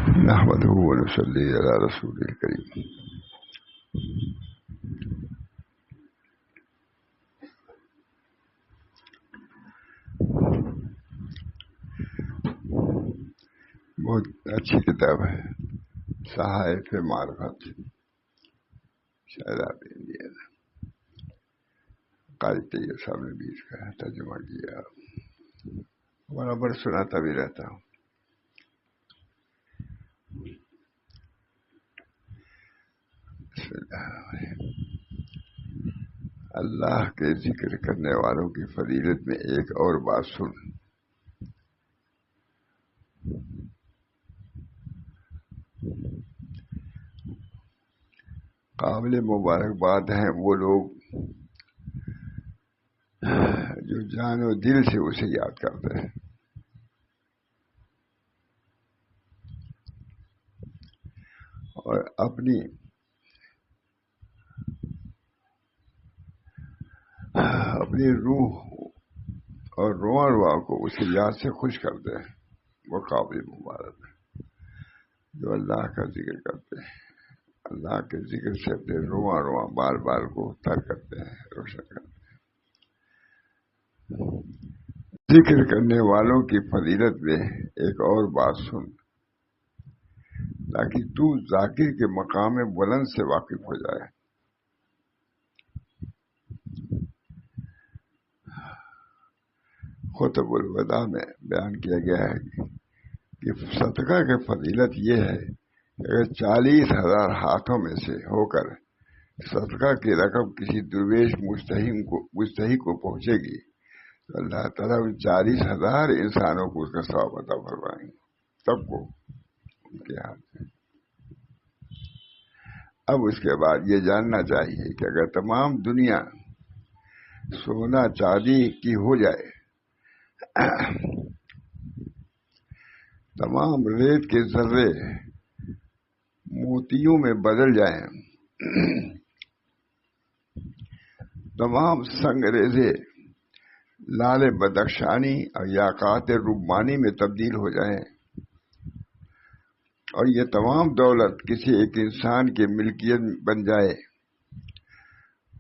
نحمده ونصلي على رسول الكريم. بہت اچھی کتاب ہے صحائف معرفت، شاید آپ انڈیا قاری طیب صاحب نے بھی اس کا ترجمہ کیا، برابر سناتا بھی رہتا ہوں. اللہ کے ذکر کرنے والوں کی فضیلت میں ایک اور بات سن. قابل مبارکباد ہیں وہ لوگ جو جان و دل سے اسے یاد کرتے ہیں اور اپنی روح اور رواں رواں کو اس کی یاد سے خوش کرتے ہیں. وہ قابل مبارک ہے جو اللہ کا ذکر کرتے ہیں، اللہ کے ذکر سے اپنے رواں رواں بار بار کو تر کرتے ہیں، روشن کرتے ہیں. ذکر کرنے والوں کی فضیلت میں ایک اور بات سن تاکہ تو ذاکر کے مقام بلند سے واقف ہو جائے. خطب الوداع میں بیان کیا گیا ہے کہ صدقہ کی فضیلت یہ ہے کہ اگر 40,000 ہاتھوں میں سے ہو کر صدقہ کی رقم کسی درویش مستحق کو پہنچے گی تو اللہ تعالیٰ ان 40,000 انسانوں کو اس کا ثواب عطا فرمائیں گے، سب کو ان کے ہاتھ میں. اب اس کے بعد یہ جاننا چاہیے کہ اگر تمام دنیا سونا چاندی کی ہو جائے، تمام ریت کے ذرے موتیوں میں بدل جائیں، تمام سنگریزے لال بدخشانی اور یاقوت ربانی میں تبدیل ہو جائیں، اور یہ تمام دولت کسی ایک انسان کی ملکیت بن جائے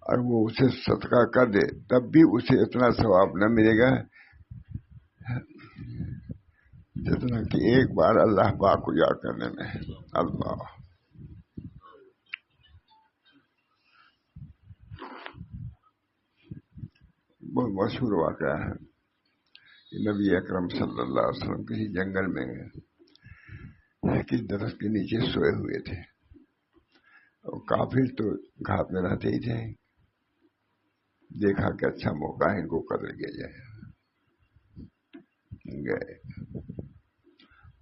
اور وہ اسے صدقہ کر دے، تب بھی اسے اتنا ثواب نہ ملے گا جتنا کہ ایک بار اللہ پاک کو یاد کرنے میں. اللہ بہت مشہور واقعہ ہے کہ نبی اکرم صلی اللہ علیہ وسلم کسی جنگل میں کسی درخت کے نیچے سوئے ہوئے تھے، اور کافر تو گھاٹ میں رہتے ہی تھے. دیکھا کہ اچھا موقع ہے ان کو قتل کیا جائے، گئے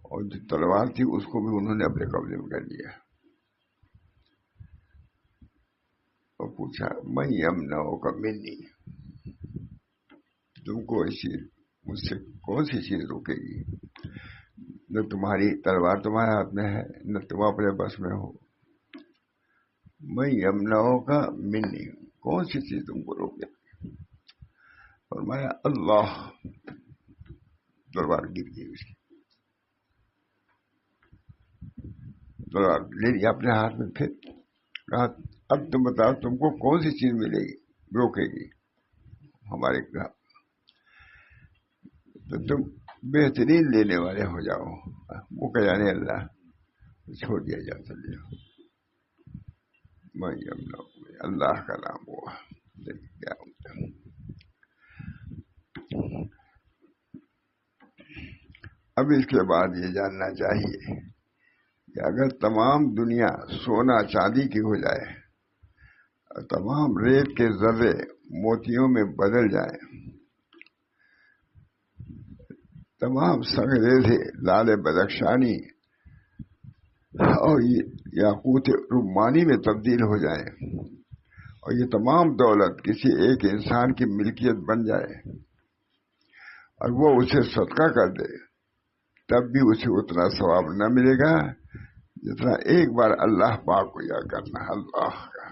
اور جو تلوار تھی اس کو بھی انہوں نے اپنے قبضے میں کر لیا اور پوچھا میں یمنعو کا منی، تم کو مجھ سے کون سی چیز روکے گی؟ نہ تمہاری تلوار تمہارے ہاتھ میں ہے، نہ تم اپنے بس میں ہو. میں یمنعو کا منی، کون سی چیز تم کو روکے گی؟ فرمایا اللہ. تلوار گر گئی، اس کی تلوار لے لیا اپنے ہاتھ میں. پھر کہا اب تم بتاؤ تم کو کون سی چیز ملے گی روکے گی ہمارے گھر؟ تو تم بہترین لینے والے ہو جاؤ. وہ کہ جانے اللہ چھوڑ دیا جا چلے جاؤ. میں اللہ کا نام ہوا کیا ہوتا. اب اس کے بعد یہ جاننا چاہیے کہ اگر تمام دنیا سونا چاندی کی ہو جائے اور تمام ریت کے ذرے موتیوں میں بدل جائیں، تمام سنگریزے لال بدخشانی اور یاقوت ربانی میں تبدیل ہو جائیں، اور یہ تمام دولت کسی ایک انسان کی ملکیت بن جائے اور وہ اسے صدقہ کر دے، تب بھی اسے اتنا ثواب نہ ملے گا جتنا ایک بار اللہ پاک کو یاد کرنا. اللہ کا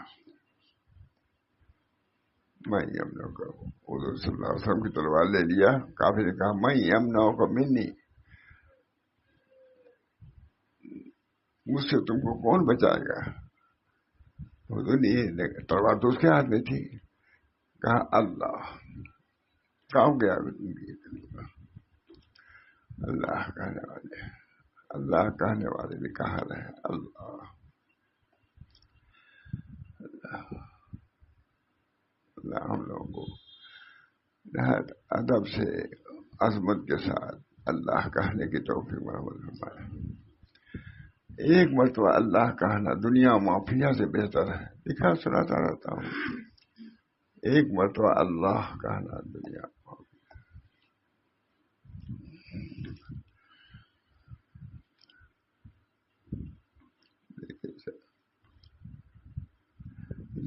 میں یمنعو کا، حضور صلی اللہ علیہ وسلم کی تلوار لے لیا. کافر نے کہا میں یمنعو کا منی، مجھ سے تم کو کون بچائے گا؟ وہ تو نہیں، تلوار تو اس کے ہاتھ میں تھی. کہا اللہ. کہاں گیا اللہ کہنے والے، اللہ کہنے والے بھی کہاں رہے؟ اللہ اللہ اللہ. ہم لوگوں کو نہایت ادب سے عظمت کے ساتھ اللہ کہنے کی توفیق مرحمت فرمائے. ایک مرتبہ اللہ کہنا دنیا مافیا سے بہتر ہے. لکھا سناتا رہتا ہوں، ایک مرتبہ اللہ کہنا دنیا.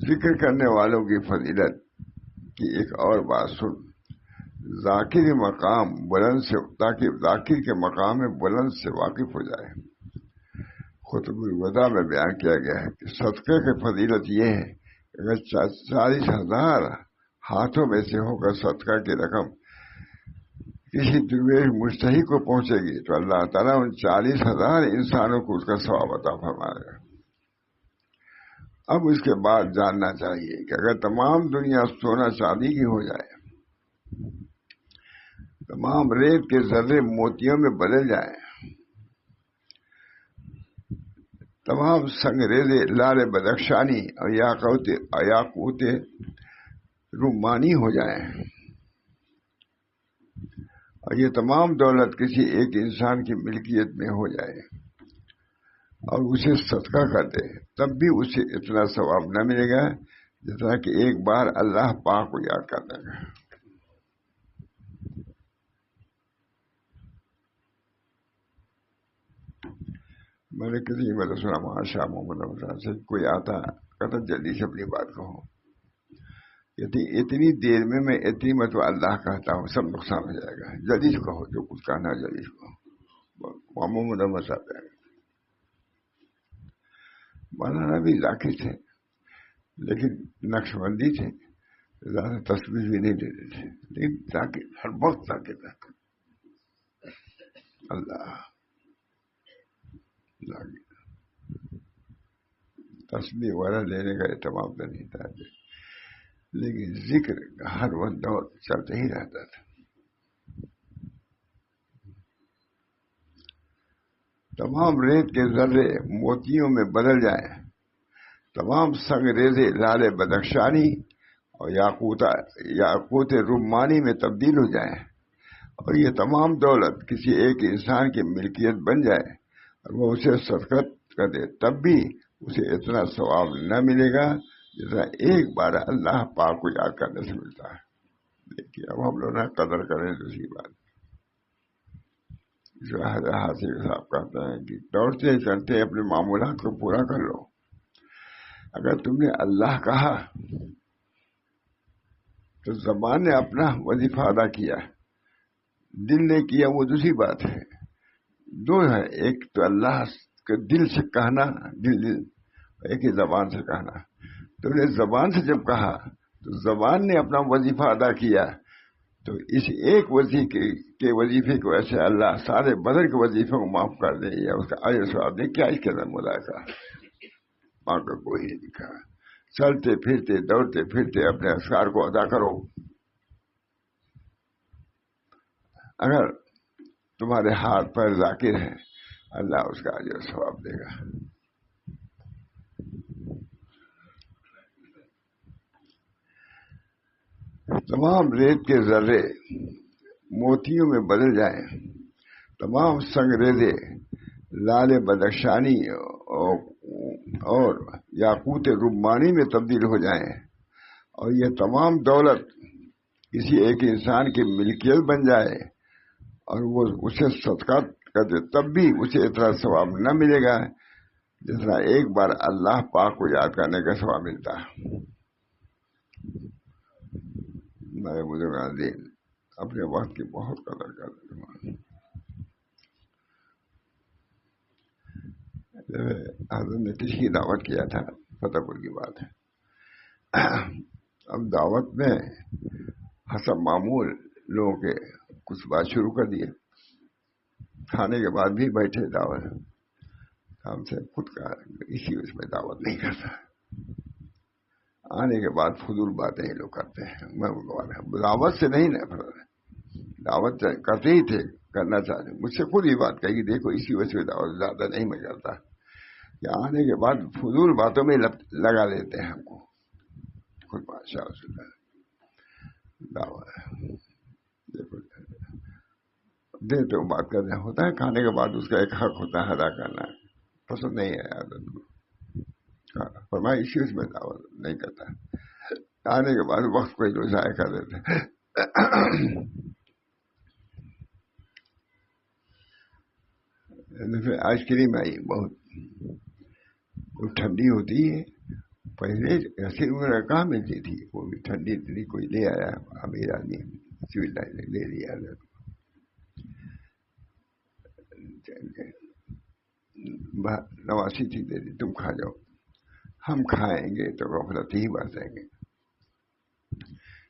ذکر کرنے والوں کی فضیلت کی ایک اور بات سن. ذاکر مقام بلند سے، تاکہ ذاکر کے مقام بلند سے واقف ہو جائے. خطب الوداع میں بیان کیا گیا ہے کہ صدقے کی فضیلت یہ ہے کہ اگر 40,000 ہاتھوں میں سے ہو کر صدقہ کی رقم کسی درویش مستحق کو پہنچے گی تو اللہ تعالیٰ ان 40,000 انسانوں کو اس کا ثواب عطا فرمائے گا. اب اس کے بعد جاننا چاہیے کہ اگر تمام دنیا سونا چاندی کی ہو جائے، تمام ریت کے ذرے موتیوں میں بدل جائیں، تمام سنگریزے لال بدخشانی اور یاقوت رمانی ہو جائیں، اور یہ تمام دولت کسی ایک انسان کی ملکیت میں ہو جائے اور اسے صدقہ کر دے، تب بھی اسے اتنا ثواب نہ ملے گا جتنا کہ ایک بار اللہ پاک کو یاد کرنے کا. میں نے کسی مطلب سنا وہاں شاہ محمد سے کوئی آتا کہتا جلدی سے اپنی بات کہو، اتنی دیر میں اتنی مرتبہ اللہ کہتا ہوں سب نقصان ہو جائے گا، جلدی سے کہو جو کچھ کہنا ہے جلدی سے کہو. محمد آتا ہے. مولانا بھی ذاکر تھے لیکن نقش بندی تھے، زیادہ تصویر بھی نہیں دیتے تھے، لیکن ذاکر ہر وقت ذاکر رہتا. اللہ تصویر وغیرہ لینے کا اہتمام تو نہیں تھا، لیکن ذکر ہر وقت دور چلتے ہی رہتا تھا. تمام ریت کے ذرے موتیوں میں بدل جائیں، تمام سنگریزے لال بدخشانی اور یاقوت رمانی میں تبدیل ہو جائیں، اور یہ تمام دولت کسی ایک انسان کی ملکیت بن جائے اور وہ اسے صدقہ کر دے، تب بھی اسے اتنا ثواب نہ ملے گا جتنا ایک بار اللہ پاک کو یاد کرنے سے ملتا ہے. دیکھیے اب ہم لوگ قدر کریں دوسری بات جو حاصل صاحب کہتے ہیں کہ دوڑتے چلتے اپنے معمولات کو پورا کر لو. اگر تم نے اللہ کہا تو زبان نے اپنا وظیفہ ادا کیا، دل نے کیا وہ دوسری بات ہے. دو ہے، ایک تو اللہ کے دل سے کہنا، دل ایک ہی زبان سے کہنا. تم نے زبان سے جب کہا تو زبان نے اپنا وظیفہ ادا کیا، تو اس ایک وظیفے کے وظیفے کو ایسے اللہ سارے بدن کے وظیفے کو معاف کر دے یا اس کا اجر ثواب دے. کیا اس کے اندر مذائقہ ماں کا کوئی نہیں دکھا. چلتے پھرتے دوڑتے پھرتے اپنے اذکار کو ادا کرو. اگر تمہارے ہاتھ پر ذاکر ہیں اللہ اس کا اجر ثواب دے گا. تمام ریت کے ذرے موتیوں میں بدل جائیں، تمام سنگریزے لال بدخشانی اور یاقوت رمانی میں تبدیل ہو جائیں، اور یہ تمام دولت کسی ایک انسان کی ملکیت بن جائے اور وہ اسے صدقہ کر دے، تب بھی اسے اتنا ثواب نہ ملے گا جتنا ایک بار اللہ پاک کو یاد کرنے کا ثواب ملتا ہے. میرے بزرگ دین اپنے وقت کی بہت قدر کرتے ہیں. حضرت نے کسی کی دعوت کیا تھا، فتح پور کی بات ہے. اب دعوت میں حسب معمول لوگوں کے کچھ بات شروع کر دیے. کھانے کے بعد بھی بیٹھے دعوت، ہم سے خود کا اسی اس میں دعوت نہیں کرتا. آنے کے بعد فضول باتیں یہ لوگ کرتے ہیں. میں دعوت سے نہیں نا، دعوت کرتے ہی تھے، کرنا چاہتے. مجھ سے خود ہی بات کہی، دیکھو اسی وجہ سے دعوت زیادہ نہیں میں کرتا کہ آنے کے بعد فضول باتوں میں لگا لیتے ہیں ہم کو. خود ماشاء اللہ دعوت دیکھو دے تو بات کرنا ہوتا ہے، کھانے کے بعد اس کا ایک حق ہوتا ہے ادا کرنا. پسند نہیں ہے عادت کو، فرمایا اسی اس میں دعوت نہیں کرتا. آنے کے بعد وقت کو جو ضائع کر دیتے. پھر آئس کریم آئی، بہت ٹھنڈی ہوتی ہے. پہلے ایسی عمر کہاں ملتی تھی، وہ بھی ٹھنڈی اتنی کوئی لے آیا امیر آدمی، سول لائن لے لیا. نواسی تھی دے دی، تم کھا جاؤ. ہم کھائیں گے تو غفلت ہی برتیں گے.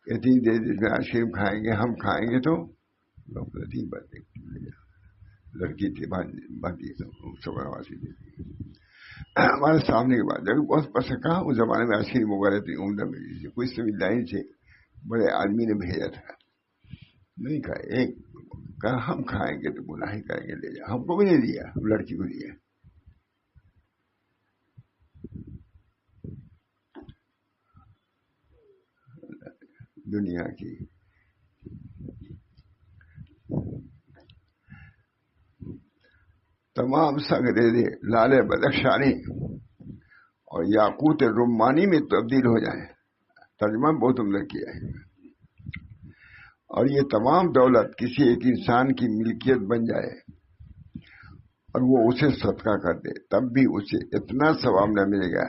اتنی دیر میں آئس کریم کھائیں گے، ہم کھائیں گے تو غفلت ہی برتیں گے. لڑکی تھی بھانتی سب نواسی تھی، ہمارے سامنے کی بات. جب بہت پسند کہا اس زمانے میں آئس کریم وغیرہ تھی عمدہ ملی تھی. کوئی سول لائن سے بڑے آدمی نے بھیجا تھا، نہیں کھائے. ایک کہا ہم کھائیں گے تو گناہ ہی کریں گے، لے جا. ہم کو بھی نہیں دیا، لڑکی کو دیا. دنیا کی تمام سنگریزے لالے بدخشانی اور یاقوت رمانی میں تبدیل ہو جائیں. ترجمہ بہت عمدہ کیا ہے. اور یہ تمام دولت کسی ایک انسان کی ملکیت بن جائے اور وہ اسے صدقہ کر دے، تب بھی اسے اتنا ثواب نہ ملے گا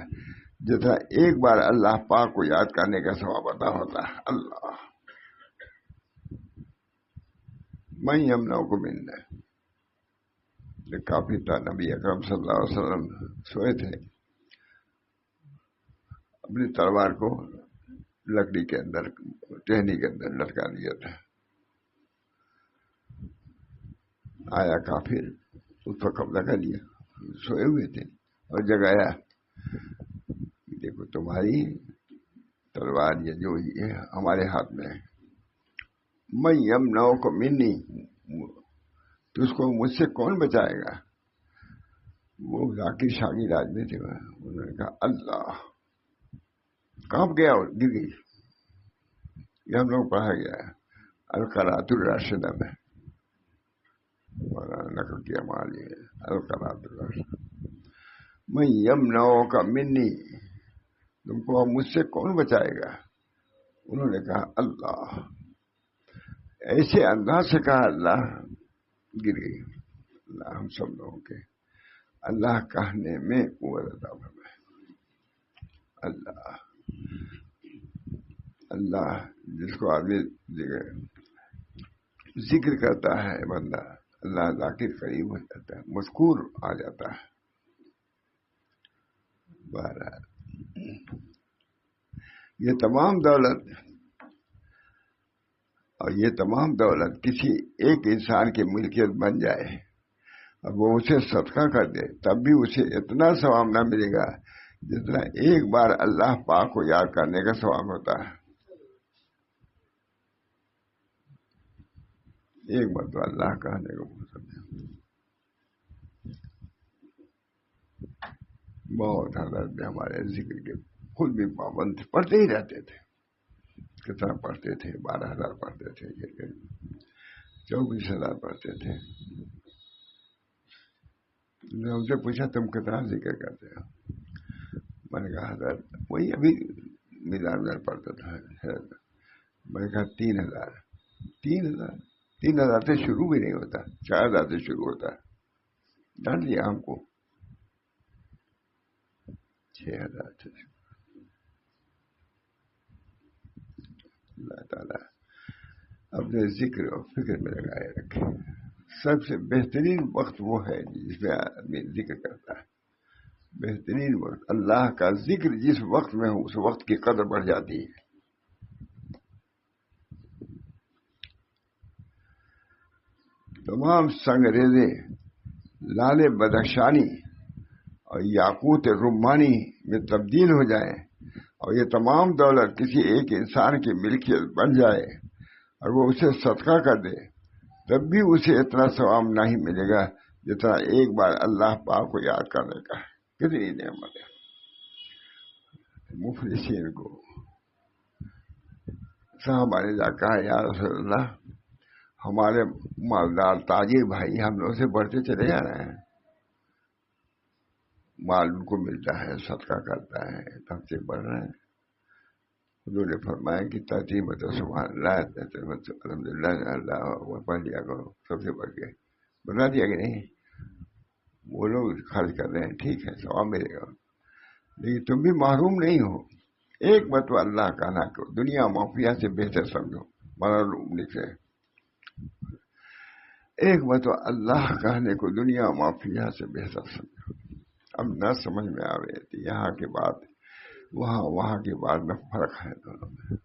جتنا ایک بار اللہ پاک کو یاد کرنے کا ثواب عطا ہوتا ہے. اللہ میں یمنعکم منہ. کافی تھا، نبی اکرم صلی اللہ علیہ وسلم سوئے تھے، اپنی تلوار کو لکڑی کے اندر ٹہنی کے اندر لٹکا دیا تھا. آیا کافر، اس پر قبضہ کر لیا. سوئے ہوئے تھے اور جگایا، دیکھو تمہاری تلوار یہ جو ہے ہمارے ہاتھ میں ہے. میں یمنعکم منی، تو اس کو مجھ سے کون بچائے گا. وہ ذاکر شاگرد آدمی تھے، انہوں نے کہا اللہ. کہاں گیا اور گر گئی. یہ ہم لوگ پڑھا گیا ہے القراۃ الراشدہ میں، نقل کیا مالی القراۃ الراشدہ. میں یمنعک منی، تم کو مجھ سے کون بچائے گا. انہوں نے کہا اللہ. ایسے انداز سے کہا اللہ، گر گئی. اللہ ہم سب لوگوں کے اللہ کہنے میں قوت عطا فرمائے. اللہ اللہ جس کو آدمی ذکر کرتا ہے بندہ، اللہ ذاکر قریب ہو جاتا ہے، مذکور آ جاتا ہے. بہرحال یہ تمام دولت اور یہ تمام دولت کسی ایک انسان کی ملکیت بن جائے اور وہ اسے صدقہ کر دے، تب بھی اسے اتنا ثواب نہ ملے گا جتنا ایک بار اللہ پاک کو یاد کرنے کا ثواب ہوتا ہے. ایک بار تو اللہ کہنے کو بہت حضرت ہمارے ذکر کے خود بھی پابند تھے، پڑھتے ہی رہتے تھے. کتنا پڑھتے تھے؟ 12,000 پڑھتے تھے، 24,000 پڑھتے تھے. میں ان سے پوچھا تم کتنا ذکر کرتے ہو؟ میں نے کہا حضرت وہی ابھی 1,000 پڑھتا تھا. میں نے کہا 3,000. 3,000 سے شروع بھی نہیں ہوتا، 4,000 سے شروع ہوتا ہے. ڈانٹ لیا ہم کو. 6,000 سے. اللہ تعالیٰ اپنے ذکر اور فکر میں لگائے رکھے. سب سے بہترین وقت وہ ہے جس میں آدمی ذکر کرتا ہے. بہترین وقت اللہ کا ذکر جس وقت میں ہو اس وقت کی قدر بڑھ جاتی ہے. تمام سنگریزے لالے بدخشانی اور یاقوت رمانی میں تبدیل ہو جائیں اور یہ تمام دولت کسی ایک انسان کی ملکیت بن جائے اور وہ اسے صدقہ کر دے، تب بھی اسے اتنا ثواب نہیں ملے گا جتنا ایک بار اللہ پاک کو یاد کرنے کا ہے۔ کتنی نعمت ہے! مفلسین کو صحابہ نے جا کہا یا رسول اللہ، ہمارے مالدار تاجر بھائی ہم لوگ سے بڑھتے چلے جا رہے ہیں، مال ان کو ملتا ہے، صدقہ کرتا ہے، ہم سے بڑھ رہے ہیں۔ حضور نے فرمایا کہ ترتیب تو سبحان اللہ، الحمد للہ، اللہ پڑھ لیا کرو، سب سے بڑھ کے بتا دیا کہ نہیں وہ لوگ خرچ کر رہے ہیں، ٹھیک ہے ثواب ملے گا، لیکن تم بھی محروم نہیں ہو۔ ایک مرتبہ اللہ کا نہ کرو، دنیا معافیہ سے بہتر سمجھو، معلوم لکھے ایک مرتبہ اللہ کہنے کو دنیا معافیہ سے بہتر سمجھو۔ اب نہ سمجھ میں آوے تو یہاں کے بعد وہاں کے بعد میں فرق ہے دونوں میں،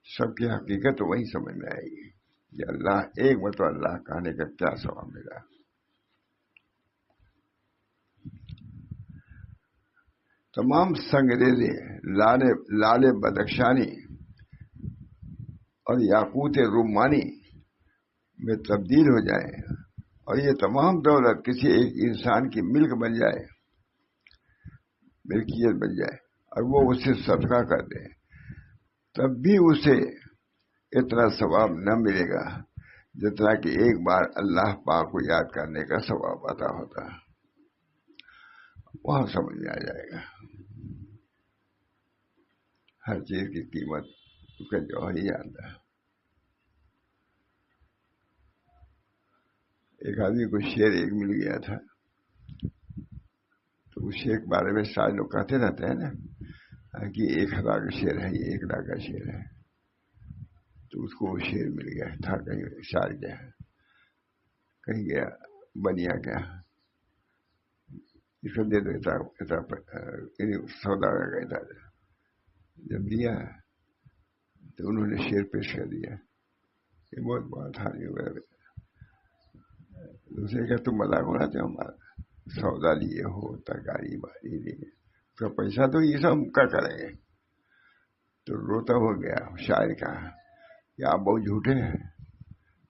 سب کی حقیقت وہی سمجھ میں آئے گی کہ اللہ ایک مرتبہ اللہ کہنے کا کیا ثواب ملا۔ تمام سنگریزے لال بدخشانی اور یاقوت رمانی میں تبدیل ہو جائے اور یہ تمام دولت کسی ایک انسان کی ملکیت بن جائے اور وہ اسے صدقہ کر دے، تب بھی اسے اتنا ثواب نہ ملے گا جتنا کہ ایک بار اللہ پاک کو یاد کرنے کا ثواب عطا ہوتا ہے۔ وہاں سمجھ میں آ جائے گا ہر چیز کی قیمت، اس کا جوہر ہی جانتا ہے۔ ایک آدمی کو شیر ایک مل گیا تھا، تو اس شیر کے بارے میں سارے لوگ کہتے رہتے ہیں نا کہ 1000 کا شیر ہے، یہ 1 لاکھ کا شیر ہے، تو اس کو وہ شیر مل گیا تھا، کہیں شار گیا، کہیں گیا بنیا گیا، اس کو دے دیتا سودا گیا تھا۔ جب دیا تو انہوں نے شیر پیش کر دیا، یہ بہت بات ہاری ہو گیا۔ دوسرے کا تم مذاق اڑاتے ہو، ہمارا سودا لیے ہو، ترکاری بھاری لیے، اس کا پیسہ تو یہ سب کیا کریں گے؟ تو روتا ہو گیا شاعر کہا کہ آپ بہت جھوٹے ہیں،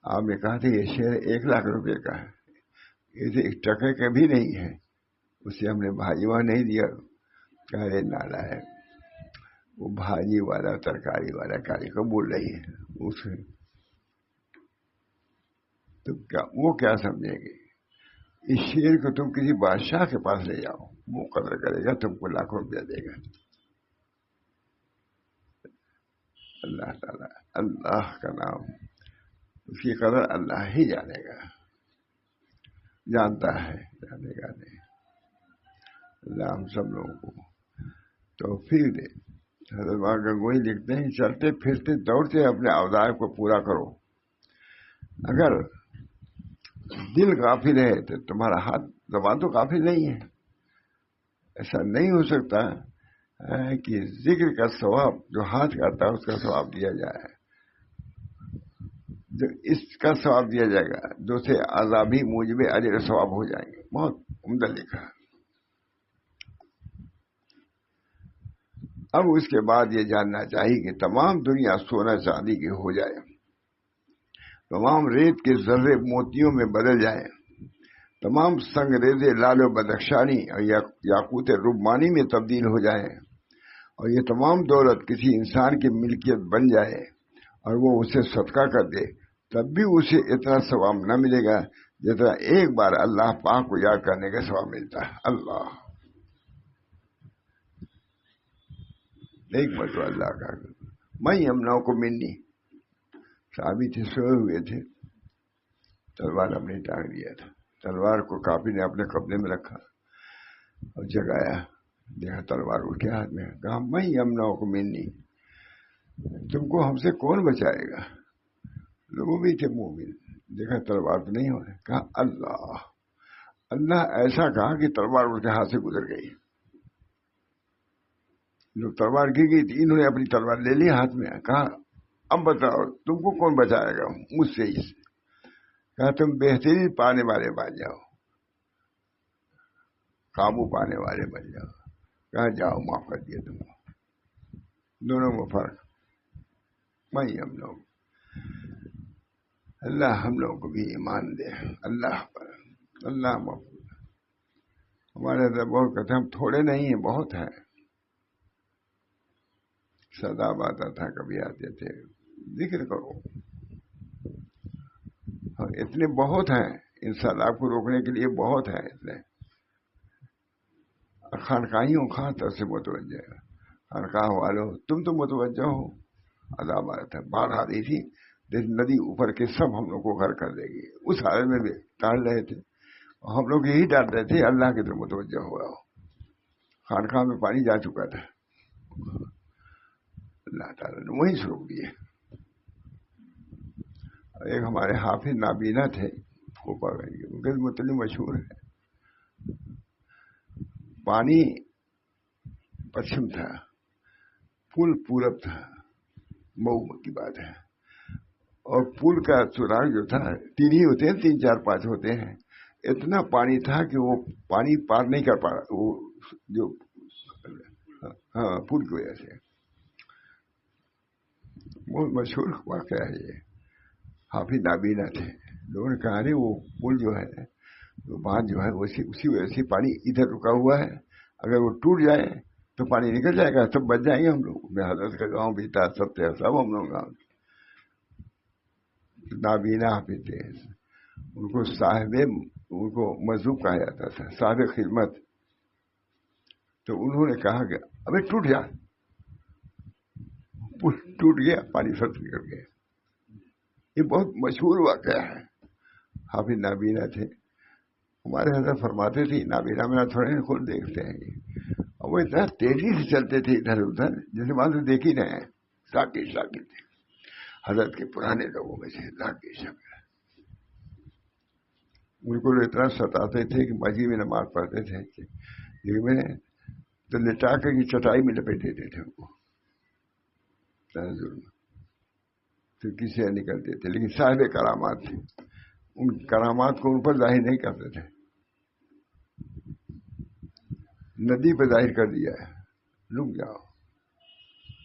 آپ نے کہا تھا یہ شیر 1 لاکھ روپے کا ہے، یہ تو 1 ٹکے کا بھی نہیں ہے، اسے ہم نے بھاجی وہاں نہیں دیا۔ کہہ رہے نالا ہے، وہ بھاجی والا ترکاری والا کاری کو بول رہی ہے اسے، تو وہ کیا سمجھے گی؟ اس شیر کو تم کسی بادشاہ کے پاس لے جاؤ، وہ قدر کرے گا، تم کو لاکھوں روپیہ دے گا۔ اللہ تعالیٰ، اللہ کا نام، اس کی قدر اللہ ہی جانے گا، جانتا ہے، جانے گا نہیں۔ اللہ ہم سب لوگوں کو توفیق دے۔ حضرت وہاں گنگوئی لکھتے ہیں چلتے پھرتے دوڑتے اپنے اوزار کو پورا کرو، اگر دل غافل ہے تو تمہارا ہاتھ زبان تو غافل نہیں ہے۔ ایسا نہیں ہو سکتا کہ ذکر کا ثواب جو ہاتھ کرتا ہے اس کا ثواب دیا جائے، جو اس کا ثواب دیا جائے گا، جو سے عذابی موجب اجر ثواب ہو جائیں گے۔ بہت عمدہ لکھا۔ اب اس کے بعد یہ جاننا چاہیے کہ تمام دنیا سونا چاندی کی ہو جائے، تمام ریت کے ذرے موتیوں میں بدل جائیں، تمام سنگریزے لال و بدخشانی اور یاقوت رمانی میں تبدیل ہو جائیں، اور یہ تمام دولت کسی انسان کی ملکیت بن جائے اور وہ اسے صدقہ کر دے، تب بھی اسے اتنا ثواب نہ ملے گا جتنا ایک بار اللہ پاک کو یاد کرنے کا ثواب ملتا ہے۔ اللہ ایک مرتبہ اللہ کا میں یمناؤں کو منی، صحابی تھے، سوئے ہوئے تھے، تلوار اپنے ٹانگ دیا تھا، تلوار کو کافی نے اپنے قبضے میں رکھا اور جگایا، دیکھا تلوار اٹھے ہاتھ میں، کہا میں یمناؤں کو منی، تم کو ہم سے کون بچائے گا؟ لوگوں بھی تھے مومن، دیکھا تلوار تو نہیں ہو رہا، کہا اللہ ایسا کہا کہ تلوار ان کے ہاتھ سے گزر گئی، جو تلوار گر گئی تھی انہوں نے اپنی تلوار لے لی ہاتھ میں، کہا اب بتاؤ تم کو کون بچائے گا مجھ سے ہی؟ کہا تم بہترین پانے والے بن جاؤ۔ قابو پانے والے بن جاؤ. کہاں جاؤ معاف کر دیا تم کو. دونوں میں فرق وہی ہم لوگ. اللہ ہم لوگوں کو بھی ایمان دے اللہ پر. اللہ محفوظ. ہمارے اندر بہت کہتے ہم تھوڑے نہیں ہیں، بہت ہیں. سداب آتا تھا، کبھی آتے تھے. ذکر کرو. اتنے بہت ہیں، ان سداب کو روکنے کے لیے بہت ہیں اتنے. خانقاہیوں خاں طرف سے متوجہ ہے. خانقاہ والوں تم تو متوجہ ہو. عذاب آ رہا تھا، باڑھ آ رہی تھی، ندی اوپر کے سب ہم لوگ کو گھر کر دے گی. اس حالت میں بھی ٹال رہے تھے. ہم لوگ یہی ڈال رہے تھے اللہ کی طرف متوجہ ہوا ہو. خانقاہ میں پانی جا چکا تھا، اللہ تعالیٰ نے وہیں سے روک دیے. ایک ہمارے حافظ نابینا تھے کوپا گنج کے، ان کے متعلق مشہور ہے. پانی پچھم تھا، پل پورب تھا، مئو کی بات ہے. اور پل کا سوراخ جو تھا، تین ہی ہوتے ہیں، 3 4 5 ہوتے ہیں. اتنا پانی تھا کہ وہ پانی پار نہیں کر پا رہا، وہ جو ہاں پل کی وجہ سے. بہت مشہور واقعہ ہے یہ. حافظ نابینا تھے. لوگوں نے کہا نہیں وہ پل جو ہے، وہ باندھ جو ہے، اسی وجہ سے پانی ادھر رکا ہوا ہے. اگر وہ ٹوٹ جائے تو پانی نکل جائے گا، سب بچ جائیں گے ہم لوگ. میں حضرت کا گاؤں بھی تھا، سب تھے، سب ہم لوگ گاؤں. نابینا حافظ تھے. ان کو ان کو مذہب کہا جاتا تھا، صاحب خدمت. تو انہوں نے کہا کہ ابھی ٹوٹ جا. پل ٹوٹ گیا، پانی سب نکل گیا. یہ بہت مشہور واقعہ ہے. حافظ نابینا تھے. ہمارے حضرت فرماتے تھے نابینا میں تھوڑے خود دیکھتے ہیں. اور وہ اتنا تیزی سے چلتے تھے ادھر ادھر، جیسے مان تو دیکھ ہی رہے ہیں. ساکر تھے حضرت کے پرانے لوگوں میں سے. ساکر ان کو اتنا ستاتے تھے کہ مسجد میں نماز پڑھتے تھے میں تو لٹا کر کی چٹائی میں لپیٹ دیتے تھے ان کو. ظلم تو کسی نکلتے تھے. لیکن صاحب کرامات تھے، ان کرامات کو ان پر ظاہر نہیں کرتے تھے. ندی پہ ظاہر کر دیا ہے، رک جاؤ.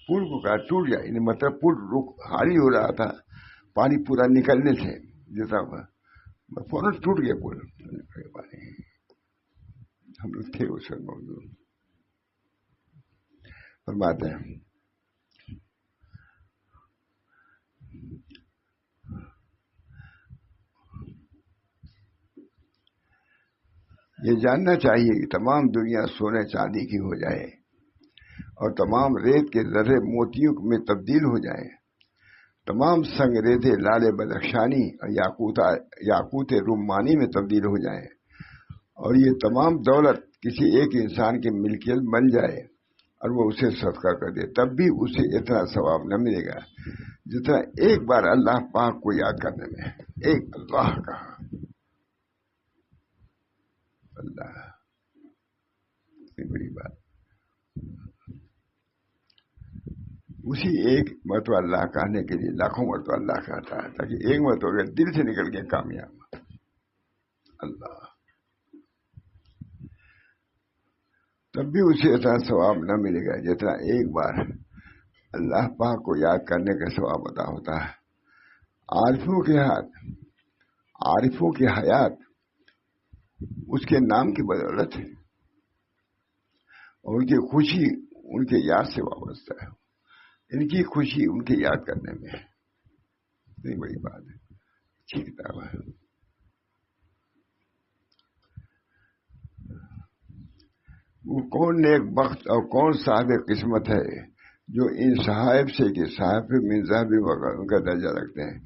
پل کو کہا ٹوٹ جائے، یعنی مطلب پل خالی ہو رہا تھا، پانی پورا نکلنے سے جیسا فوراً ٹوٹ گیا پل. ہم لوگ تھے اس وقت موجود. فرماتے ہیں یہ جاننا چاہیے کہ تمام دنیا سونے چاندی کی ہو جائے اور تمام ریت کے ذرے موتیوں میں تبدیل ہو جائیں، تمام سنگ ریتے لال بدخشانی اور یاقوت رمانی میں تبدیل ہو جائیں، اور یہ تمام دولت کسی ایک انسان کی ملکیت بن جائے اور وہ اسے صدقہ کر دے، تب بھی اسے اتنا ثواب نہ ملے گا جتنا ایک بار اللہ پاک کو یاد کرنے میں. ایک اللہ کہا، اللہ بڑی بات. اسی ایک مرتبہ اللہ کہنے کے لیے لاکھوں مرتبہ اللہ کہتا ہے، تاکہ ایک مرتبہ اگر دل سے نکل کے کامیاب. اللہ تب بھی اسے اتنا ثواب نہ ملے گا جتنا ایک بار اللہ پاک کو یاد کرنے کا ثواب عطا ہوتا ہے. عارفوں کی حیات اس کے نام کی بدولت ہے، اور ان کی خوشی ان کے یاد سے وابستہ ہے. ان کی خوشی ان کی یاد کرنے میں ہے. اتنی بڑی بات ہے. اچھی کتاب ہے. وہ کون نیک بخت اور کون صاحب قسمت ہے جو ان صاحب سے کہ صاحب منظر بھی ان کا درجہ رکھتے ہیں.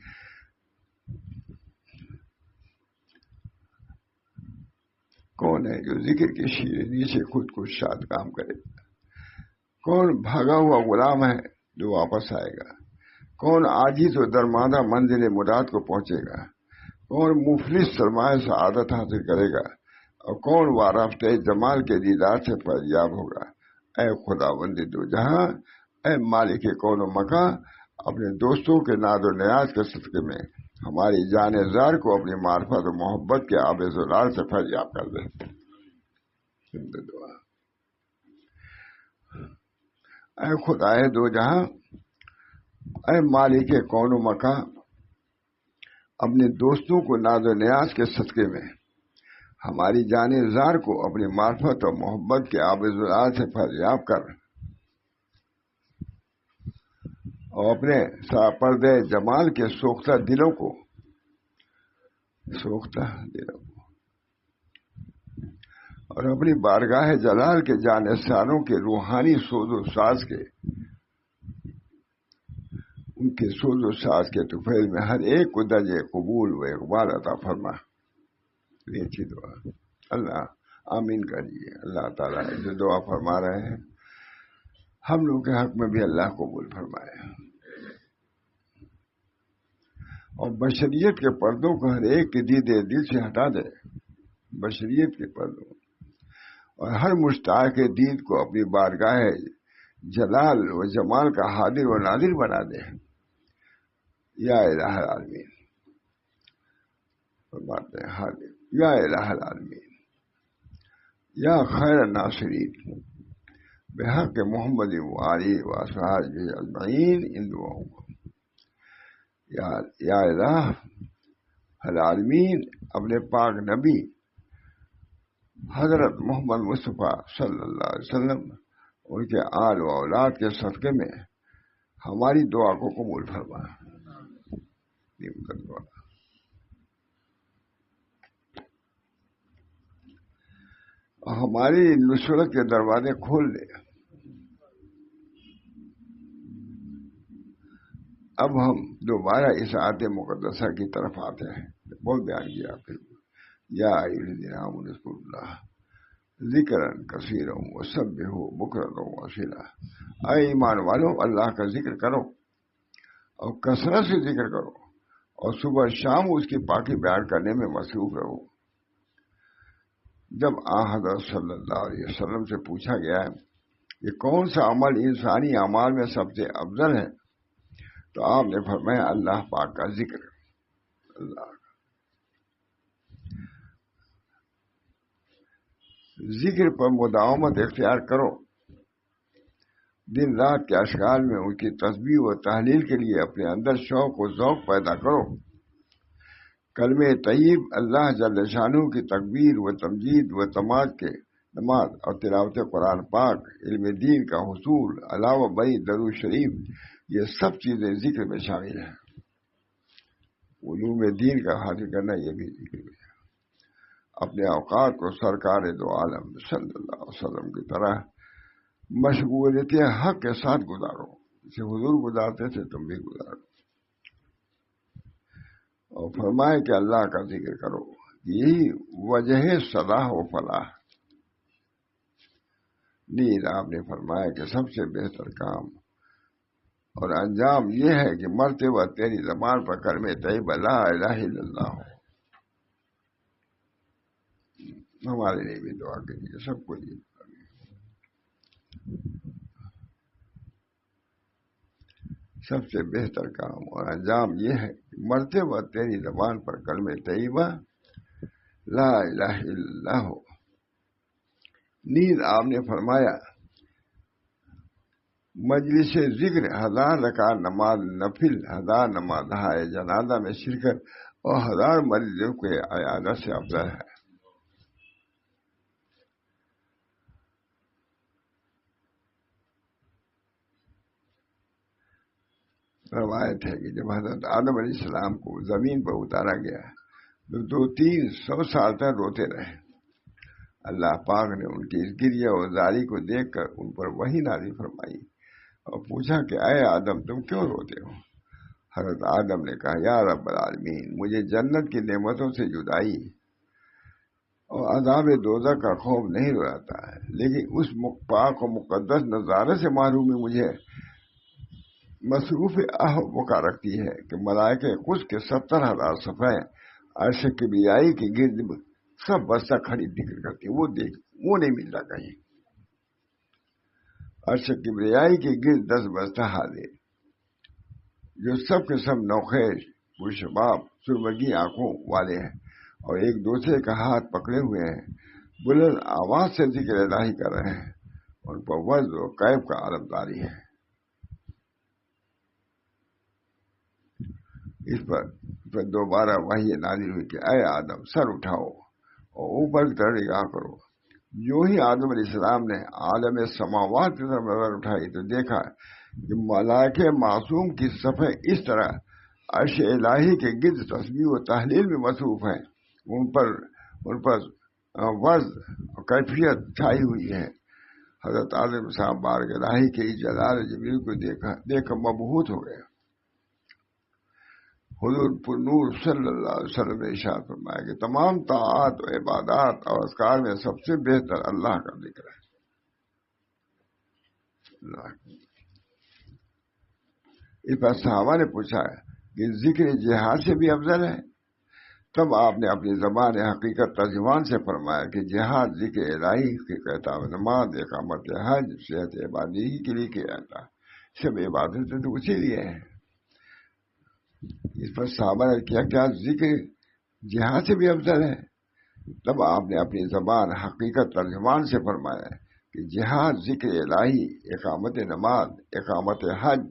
کون ہے جو ذکر کی شیرینی سے خود کو شاد کام کرے؟ کون بھاگا ہوا غلام ہے جو واپس آئے گا؟ کون عاجز و درماندہ منزل مراد کو پہنچے گا؟ کون مفلس سرمایہ سعادت حاصل کرے گا؟ اور کون وارفتہ جمال کے دیدار سے فیضیاب ہوگا؟ اے خداوند دو جہاں، اے مالک کون و مکان، اپنے دوستوں کے ناز و نیاز کے صدقے میں ہماری جان زار کو اپنی معرفت و محبت کے آب زلال سے فیضیاب کر دے. دعا. اے خدائے دو جہاں، اے مالک کون و مکاں، اپنے دوستوں کو ناز و نیاز کے صدقے میں ہماری جان زار کو اپنی معرفت اور محبت کے آب زلال سے فیضیاب کر، اور اپنے سراپردے جمال کے سوختہ دلوں کو اور اپنی بارگاہ جلال کے جانثاروں کے روحانی سوز و ساز کے، ان کے سوز و ساز کے طفیل میں ہر ایک کو درجہ قبول و اقبال عطا فرما. یہ اچھی دعا. اللہ آمین کریے. اللہ تعالیٰ جو دعا فرما رہے ہیں ہم لوگ کے حق میں بھی اللہ قبول فرمائے، اور بشریت کے پردوں کو ہر ایک کے دیدے دل سے ہٹا دے. بشریت کے پردوں اور ہر مشتاق کے دید کو اپنی بارگاہ جلال و جمال کا حاضر و ناظر بنا دے. یا الہ العالمین فرماتے ہیں، حاضر یا الہ العالمین یا خیر الناصرین بحق محمد وآلہ وصحبہ اجمعین. ان دعاؤں کو یا الہ العالمین اپنے پاک نبی حضرت محمد مصطفیٰ صلی اللہ علیہ وسلم، ان کے آل و اولاد کے صدقے میں ہماری دعا کو قبول فرما. اور ہماری نصرت کے دروازے کھول دے. اب ہم دوبارہ اس آیت مقدسہ کی طرف آتے ہیں. بہت بیان کیا. پھر یا ایھا الذین آمنوا اذکروا اللہ ذکرا کثیرا وسبحوہ بکرۃ واصیلا. اے ایمان والو، اللہ کا ذکر کرو اور کثرت سے ذکر کرو، اور صبح شام اس کی پاکی بیان کرنے میں مصروف رہو. جب حضرت صلی اللہ علیہ وسلم سے پوچھا گیا کہ کون سا عمل انسانی اعمال میں سب سے افضل ہے، تو آپ نے فرمایا اللہ پاک کا ذکر. اللہ ذکر پر مداومت اختیار کرو. دن رات کے اشغال میں ان کی تسبیح و تحلیل کے لیے اپنے اندر شوق و ذوق پیدا کرو. کلمہ طیب اللہ جل شانہ کی تکبیر و تمجید و تماد کے نماز اور تلاوت قرآن پاک، علم دین کا حصول، علاوہ بری درود شریف، یہ سب چیزیں ذکر میں شامل ہیں. علوم دین کا حاصل کرنا یہ بھی ذکر میں ہے. اپنے اوقات کو سرکار دو عالم صلی اللہ علیہ وسلم کی طرح مشغولیت حق کے ساتھ گزارو. جسے حضور گزارتے تھے تم بھی گزارو. اور فرمائے کہ اللہ کا ذکر کرو، یہی وجہ صلاح و فلاح. نیز آپ نے فرمایا کہ سب سے بہتر کام اور انجام یہ ہے کہ مرتے وقت تیری زبان پر کلمہ طیبہ لا الہ الا اللہ ہو. ہمارے لیے بھی دعا کریے، سب کو یہ سب سے بہتر کام اور انجام یہ ہے کہ مرتے وقت تیری زبان پر کلمہ طیبہ لا الہ الا اللہ ہو. نیز آپ نے فرمایا مجلس ذکر 1000 رکعت نماز نفل، 1000 نماز جنازہ میں شرکت اور 1000 مریضوں کے عیادت سے افضل ہے. روایت ہے کہ جب حضرت آدم علیہ السلام کو زمین پر اتارا گیا تو 200-300 سال تک روتے رہے. اللہ پاک نے ان کی اس گریہ و زاری کو دیکھ کر ان پر وحی نازل فرمائی اور پوچھا کہ اے آدم تم کیوں روتے ہو؟ حضرت آدم نے کہا یا رب العالمین، مجھے جنت کی نعمتوں سے جدائی اور عذاب دوزخ کا خوف نہیں رہتا ہے، لیکن اس پاک و مقدس نظارے سے محرومی مجھے مصروف وقع رکھتی ہے کہ ملائکہ قدس کے 70,000 صفحے عرش کبریائی کے گرد سب بستہ کھڑی ذکر کرتی ہے. وہ نہیں ملتا کہیں. عرش کبریائی کے گرد 10 بستہ حاضر جو سب کے سب نوخیز پرشباب سرمگی آنکھوں والے ہیں اور ایک دوسرے کا ہاتھ پکڑے ہوئے ہیں. بلند آواز سے ذکر الہی کر رہے ہیں، ان پر وزن و کیف کا عالم داری ہے. اس پر دوبارہ وحی نازل ہوئی کہ اے آدم سر اٹھاؤ اور اوپر کی طرف نگاہ کرو. جو ہی آدم علیہ السلام نے عالم سماوات کی طرف نظر اٹھائی تو دیکھا کہ ملائکہ معصوم کی صفحے اس طرح عرش الہی کے گرد تسبیح و تحلیل میں مصروف ہیں، ان پر وزن اور کیفیت چھائی ہوئی ہے. حضرت آدم صاحب بارک الہی کے جلال جبریل کو دیکھ کر مبہوت ہو گئے. حضور پر نور صلی اللہ علیہ وسلم نے ارشاد فرمایا کہ تمام طاعات و عبادات اور اذکار میں سب سے بہتر اللہ کا ذکر ہے. اس پر صحابہ نے پوچھا کہ ذکر جہاد سے بھی افضل ہے؟ تب آپ نے اپنی زبان حقیقت ترجمان سے فرمایا کہ جہاد ذکر الہی کی کہتا ہے، نماز اقامت حج صحت عبادی کے لیے کیا جاتا ہے، سب عبادتیں تو اسی لیے ہیں. اس پر صحابہ نے کیا ذکر جہاد سے بھی افضل ہے؟ تب آپ نے اپنی زبان حقیقت ترجمان سے فرمایا کہ جہاد ذکر الہی، اقامت نماز، اقامت حج،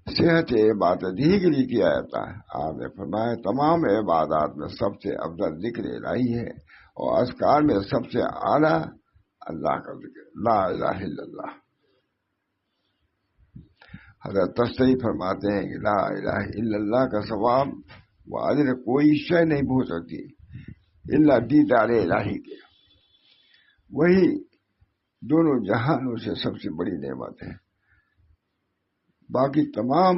صحت عبادت ہی کے لیے کیا جاتا ہے. آپ نے فرمایا تمام عبادات میں سب سے افضل ذکر الہی ہے اور اذکار میں سب سے اعلیٰ اللہ کا ذکر، لا الہ الا اللہ. حضرت تستری فرماتے ہیں کہ لا الہ الا اللہ کا ثواب و اجر کوئی شے نہیں پہنچ سکتی الا دیدار الہی کے. وہی دونوں جہانوں سے سب سے بڑی نعمت ہے. باقی تمام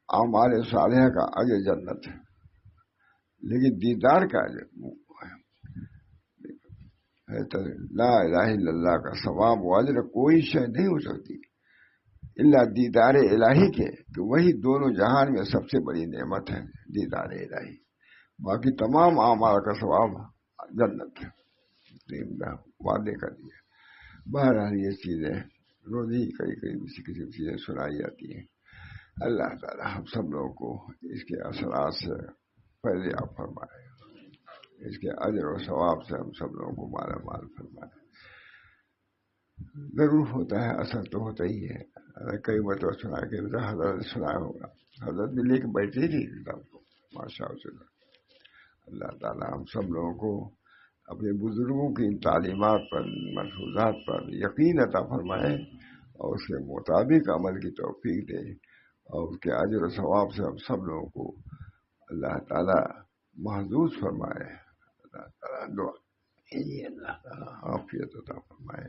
اعمال صالحہ کا اجر جنت ہے، لیکن دیدار کا اجر لا الہ الا اللہ کا ثواب و اجر کوئی شے نہیں ہو سکتی الا دیدار الہی کے، کہ وہی دونوں جہان میں سب سے بڑی نعمت ہے دیدار الہی. باقی تمام اعمال کا ثواب جنت ہے، وعدے کر دیا. بہرحال یہ چیزیں روزی کئی کسی چیزیں سنائی جاتی ہیں. اللہ تعالی ہم سب لوگوں کو اس کے اثرات سے فیضیاب فرمائے، اس کے اجر و ثواب سے ہم سب لوگوں کو مالا مال فرمائے. ضرور ہوتا ہے، اثر تو ہوتا ہی ہے. کئی مرتبہ سنا کہ حضرت سنایا ہوگا، حضرت بھی لے کے بیٹھے تھی کتاب کو، ماشاء اللہ. اللہ تعالی ہم سب لوگوں کو اپنے بزرگوں کی تعلیمات پر، ملحوظات پر یقین عطا فرمائے اور اس کے مطابق عمل کی توفیق دے، اور اس کے اجر و ثواب سے ہم سب لوگوں کو اللہ تعالی محظوظ فرمائے. اللہ تعالی دعا اللہ تعالی عافیت عطا فرمائے.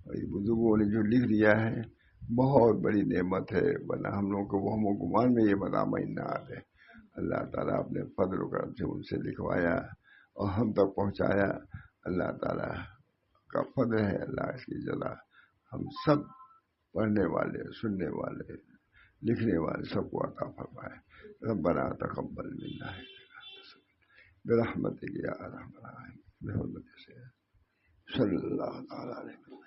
اور یہ بزرگوں نے جو لکھ دیا ہے بہت بڑی نعمت ہے، ورنہ ہم لوگوں کو وہم و گمان میں یہ مضامین نہ آتے. اللہ تعالیٰ اپنے فضل و کرم سے ان سے لکھوایا اور ہم تک پہنچایا. اللہ تعالیٰ کا فضل ہے، اللہ اس کی جزا ہم سب پڑھنے والے، سننے والے، لکھنے والے سب کو عطا فرمائے. ربنا تقبل منا برحمتک یا ارحم الراحمین، بحرمت سے صلی اللہ تعالی علیہ وسلم.